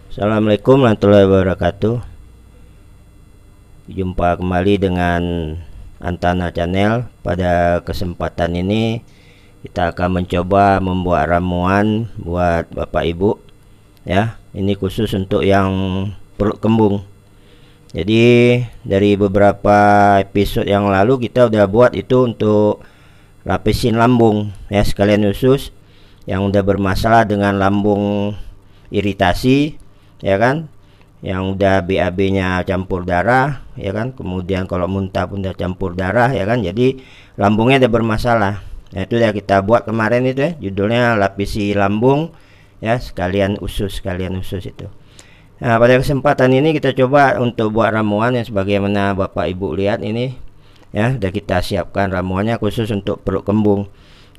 Assalamualaikum warahmatullahi wabarakatuh. Jumpa kembali dengan Antana Channel. Pada kesempatan ini kita akan mencoba membuat ramuan buat Bapak Ibu ya. Ini khusus untuk yang perut kembung. Jadi dari beberapa episode yang lalu kita udah buat itu untuk lapisin lambung ya, sekalian khusus yang udah bermasalah dengan lambung iritasi ya kan, yang udah BAB-nya campur darah ya kan, kemudian kalau muntah pun udah campur darah ya kan, jadi lambungnya udah bermasalah. Nah, itu udah kita buat kemarin itu ya, judulnya lapisi lambung ya, sekalian usus itu. Nah, pada kesempatan ini kita coba untuk buat ramuan yang sebagaimana Bapak Ibu lihat ini ya, udah kita siapkan ramuannya khusus untuk perut kembung.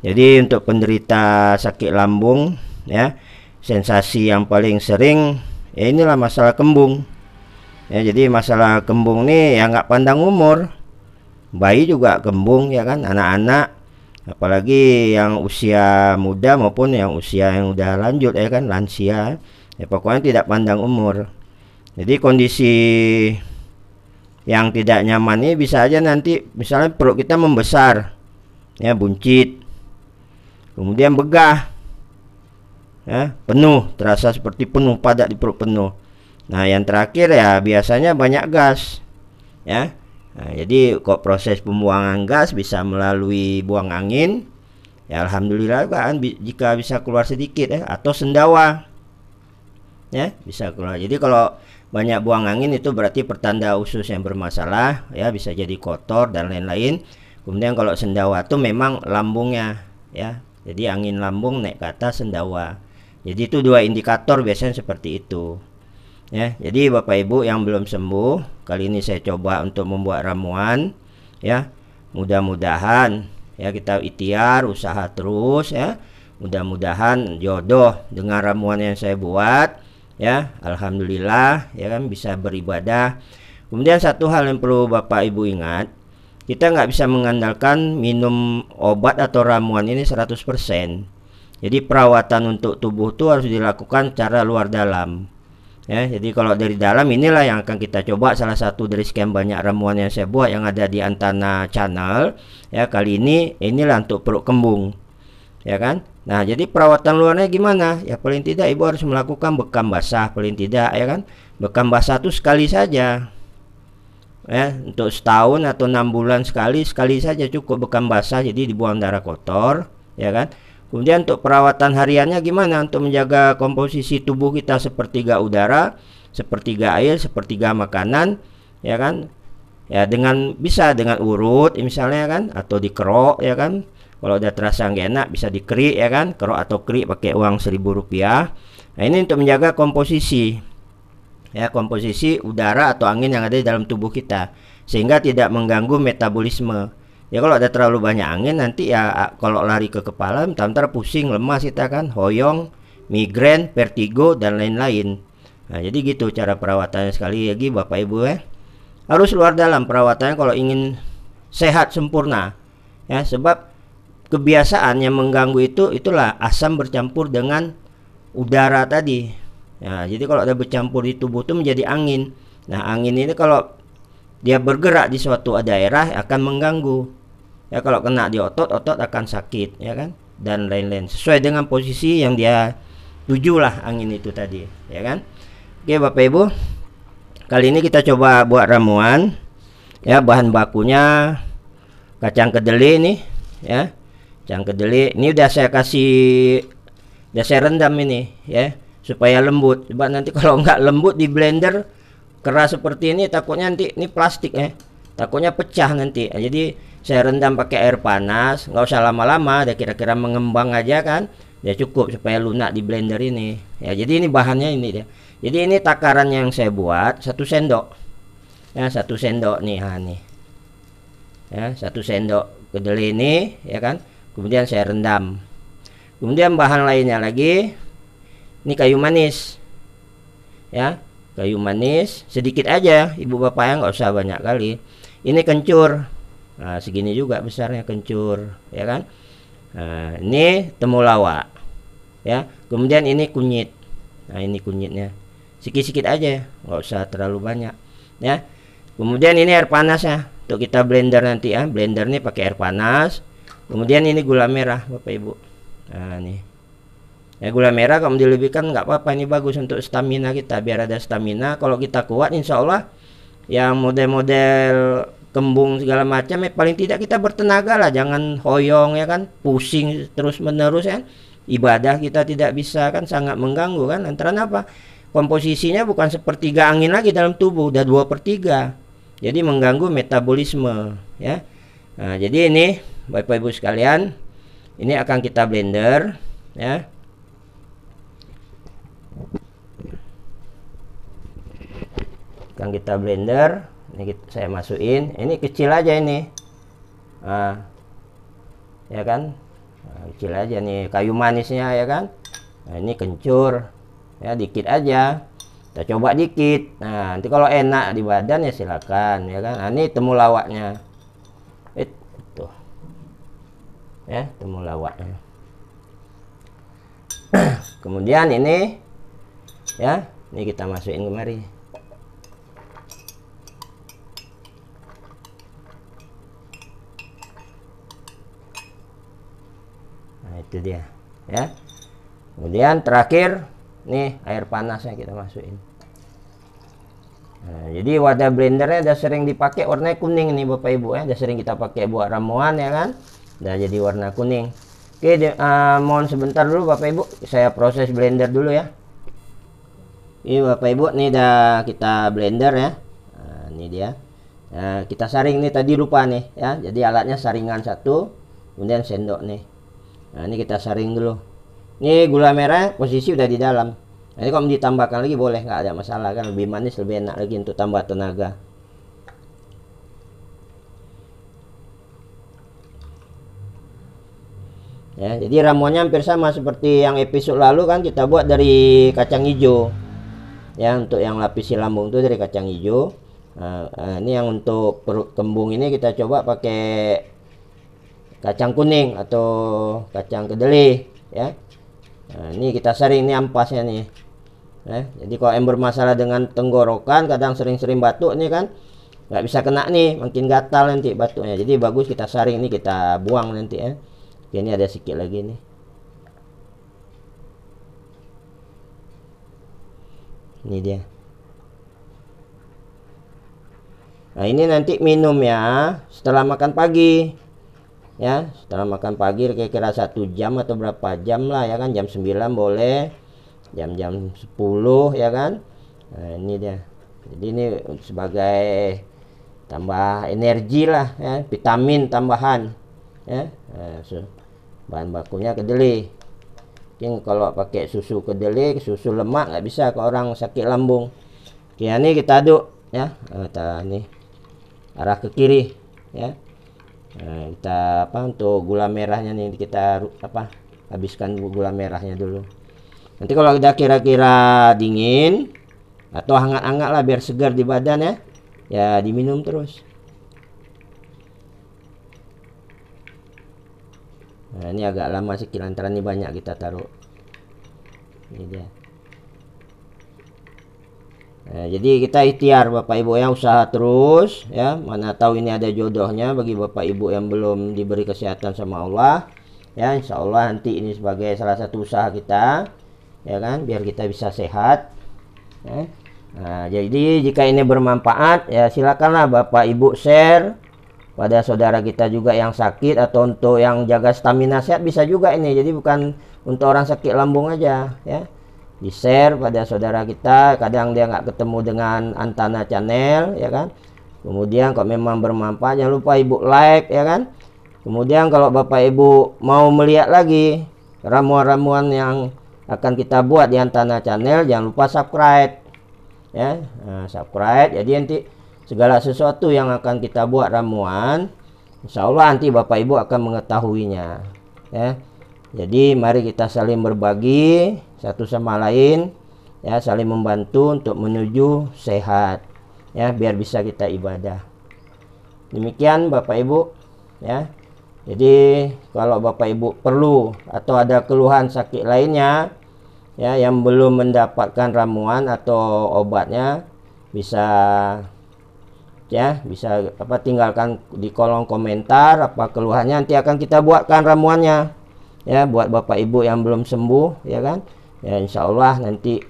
Jadi untuk penderita sakit lambung ya, sensasi yang paling sering ya inilah masalah kembung ya. Jadi masalah kembung nih ya nggak pandang umur, bayi juga kembung ya kan, anak-anak, apalagi yang usia muda maupun yang usia yang udah lanjut ya kan, lansia ya, pokoknya tidak pandang umur. Jadi kondisi yang tidak nyaman ini bisa aja nanti misalnya perut kita membesar ya, buncit, kemudian begah ya, penuh, terasa seperti penuh, padat di perut penuh. Nah yang terakhir ya biasanya banyak gas ya. Nah, jadi kok proses pembuangan gas bisa melalui buang angin ya, alhamdulillah kan, jika bisa keluar sedikit ya, atau sendawa ya bisa keluar. Jadi kalau banyak buang angin itu berarti pertanda usus yang bermasalah ya, bisa jadi kotor dan lain-lain. Kemudian kalau sendawa itu memang lambungnya ya, jadi angin lambung naik ke atas, sendawa. Jadi itu dua indikator biasanya seperti itu ya. Jadi Bapak Ibu yang belum sembuh, kali ini saya coba untuk membuat ramuan ya, mudah-mudahan ya kita ikhtiar usaha terus ya, mudah-mudahan jodoh dengan ramuan yang saya buat ya, alhamdulillah ya kan, bisa beribadah. Kemudian satu hal yang perlu Bapak Ibu ingat, kita nggak bisa mengandalkan minum obat atau ramuan ini 100%. Jadi perawatan untuk tubuh itu harus dilakukan secara luar dalam ya. Jadi kalau dari dalam inilah yang akan kita coba, salah satu dari sekian banyak ramuan yang saya buat yang ada di Antana Channel ya. Kali ini inilah untuk perut kembung ya kan. Nah jadi perawatan luarnya gimana ya, paling tidak ibu harus melakukan bekam basah paling tidak ya kan. Bekam basah itu sekali saja ya, untuk setahun atau 6 bulan sekali saja cukup bekam basah, jadi dibuang darah kotor ya kan. Kemudian untuk perawatan hariannya gimana, untuk menjaga komposisi tubuh kita sepertiga udara, sepertiga air, sepertiga makanan ya kan ya, dengan bisa dengan urut misalnya kan, atau dikerok ya kan. Kalau udah terasa nggak enak bisa dikerik ya kan, kerok atau kerik pakai uang Rp1.000. Nah ini untuk menjaga komposisi ya, komposisi udara atau angin yang ada di dalam tubuh kita sehingga tidak mengganggu metabolisme ya. Kalau ada terlalu banyak angin nanti ya, kalau lari ke kepala bentar-bentar pusing, lemas kita kan, hoyong, migrain, vertigo dan lain-lain. Nah jadi gitu cara perawatannya. Sekali lagi Bapak Ibu ya, harus luar dalam perawatannya kalau ingin sehat sempurna ya. Sebab kebiasaan yang mengganggu itulah asam bercampur dengan udara tadi ya. Jadi kalau ada bercampur di tubuh itu menjadi angin. Nah angin ini kalau dia bergerak di suatu daerah akan mengganggu ya, kalau kena di otot akan sakit ya kan, dan lain-lain, sesuai dengan posisi yang dia tuju lah angin itu tadi ya kan. Oke Bapak Ibu, kali ini kita coba buat ramuan ya. Bahan bakunya kacang kedelai nih ya, kacang kedelai ini udah saya rendam ini ya, supaya lembut. Sebab nanti kalau nggak lembut di blender keras seperti ini, takutnya nanti ini plastik ya, takutnya pecah nanti. Jadi saya rendam pakai air panas, nggak usah lama-lama, dia kira-kira mengembang aja kan, ya cukup supaya lunak di blender ini ya. Jadi ini bahannya ini dia. Jadi ini takaran yang saya buat 1 sendok ya, 1 sendok nih nih ya, 1 sendok kedelai ini ya kan. Kemudian saya rendam. Kemudian bahan lainnya lagi, ini kayu manis ya, kayu manis sedikit aja ibu bapak ya, nggak usah banyak kali. Ini kencur, nah segini juga besarnya kencur ya kan. Nah ini temulawak ya. Kemudian ini kunyit, nah ini kunyitnya sikit-sikit aja, nggak usah terlalu banyak ya. Kemudian ini air panas ya, untuk kita blender nanti ya. Blender ini pakai air panas. Kemudian ini gula merah Bapak Ibu. Nah nih ya, gula merah kalau dilebihkan nggak apa-apa, ini bagus untuk stamina kita, biar ada stamina. Kalau kita kuat insya Allah yang model-model kembung segala macam ya, paling tidak kita bertenaga lah, jangan hoyong ya kan, pusing terus menerus ya. Ibadah kita tidak bisa kan, sangat mengganggu kan. Lantaran apa, komposisinya bukan sepertiga angin lagi dalam tubuh, udah 2/3, jadi mengganggu metabolisme ya. Nah jadi ini Bapak Ibu sekalian, ini akan kita blender ya. Akan kita blender, ini saya masukin, ini kecil aja ini, ya kan, kecil aja nih kayu manisnya ya kan. Nah ini kencur ya, dikit aja, kita coba dikit. Nah nanti kalau enak di badan ya silakan ya kan. Nah, ini temulawaknya itu ya, temulawaknya. Kemudian ini ya, ini kita masukin kemari. Nah itu dia ya. Kemudian terakhir nih air panasnya kita masukin. Nah, jadi wadah blendernya udah sering dipakai, warnanya kuning nih Bapak Ibu ya, udah sering kita pakai buat ramuan ya kan, udah jadi warna kuning. Oke, mohon sebentar dulu Bapak Ibu, saya proses blender dulu ya. Ini Bapak Ibu, nih udah kita blender ya. Nah, ini dia. Nah, kita saring nih, tadi lupa nih ya. Jadi alatnya saringan satu, kemudian sendok nih. Nah, ini kita saring dulu. Ini gula merah posisi udah di dalam. Nanti kalau mau ditambahkan lagi boleh, nggak ada masalah kan, lebih manis, lebih enak lagi untuk tambah tenaga. Ya, jadi ramuannya hampir sama seperti yang episode lalu kan, kita buat dari kacang hijau. Ya, untuk yang lapisi lambung itu dari kacang hijau. Nah, ini yang untuk perut kembung ini kita coba pakai kacang kuning atau kacang kedelai ya. Nah, ini kita saring, ini ampasnya nih. Jadi kalau yang bermasalah dengan tenggorokan, kadang sering-sering batuk nih kan, nggak bisa kena nih, makin gatal nanti batuknya. Jadi bagus kita saring, ini kita buang nanti ya. Ini ada sedikit lagi nih. Ini dia. Nah ini nanti minum ya setelah makan pagi ya, setelah makan pagi kira-kira 1 jam atau berapa jam lah ya kan, jam 9 boleh, jam 10 ya kan. Nah ini dia, jadi ini sebagai tambah energi lah ya, vitamin tambahan ya. Nah, bahan bakunya kedelai. Mungkin kalau pakai susu kedelai, susu lemak nggak bisa ke orang sakit lambung. Oke, ini kita aduk ya, kita nih arah ke kiri ya. Nah, kita apa, untuk gula merahnya nih kita apa, habiskan gula merahnya dulu. Nanti kalau udah kira-kira dingin atau hangat-hangat lah biar segar di badan ya, ya diminum terus. Nah ini agak lama sih lantaran ini banyak kita taruh. Ini dia. Nah, jadi kita ikhtiar Bapak Ibu yang usaha terus ya, mana tahu ini ada jodohnya bagi Bapak Ibu yang belum diberi kesehatan sama Allah ya. Insya Allah nanti ini sebagai salah satu usaha kita ya kan, biar kita bisa sehat ya. Nah, jadi jika ini bermanfaat ya silakanlah Bapak Ibu share pada saudara kita juga yang sakit, atau untuk yang jaga stamina sehat bisa juga ini. Jadi bukan untuk orang sakit lambung aja ya, di share pada saudara kita, kadang dia nggak ketemu dengan Antana Channel ya kan. Kemudian kalau memang bermanfaat jangan lupa Ibu like ya kan. Kemudian kalau Bapak Ibu mau melihat lagi ramuan-ramuan yang akan kita buat di Antana Channel, jangan lupa subscribe ya. Nah, subscribe, jadi nanti segala sesuatu yang akan kita buat ramuan, insya Allah nanti Bapak Ibu akan mengetahuinya ya. Jadi mari kita saling berbagi satu sama lain ya, saling membantu untuk menuju sehat ya, biar bisa kita ibadah. Demikian Bapak Ibu ya. Jadi kalau Bapak Ibu perlu atau ada keluhan sakit lainnya ya, yang belum mendapatkan ramuan atau obatnya bisa bisa tinggalkan di kolom komentar apa keluhannya, nanti akan kita buatkan ramuannya ya buat Bapak Ibu yang belum sembuh, ya kan, ya insya Allah nanti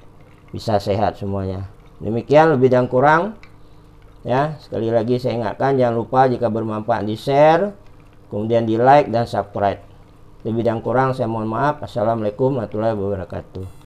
bisa sehat semuanya. Demikian lebih dan kurang ya. Sekali lagi saya ingatkan, jangan lupa jika bermanfaat di share, kemudian di like dan subscribe. Lebih dan kurang saya mohon maaf. Assalamualaikum warahmatullahi wabarakatuh.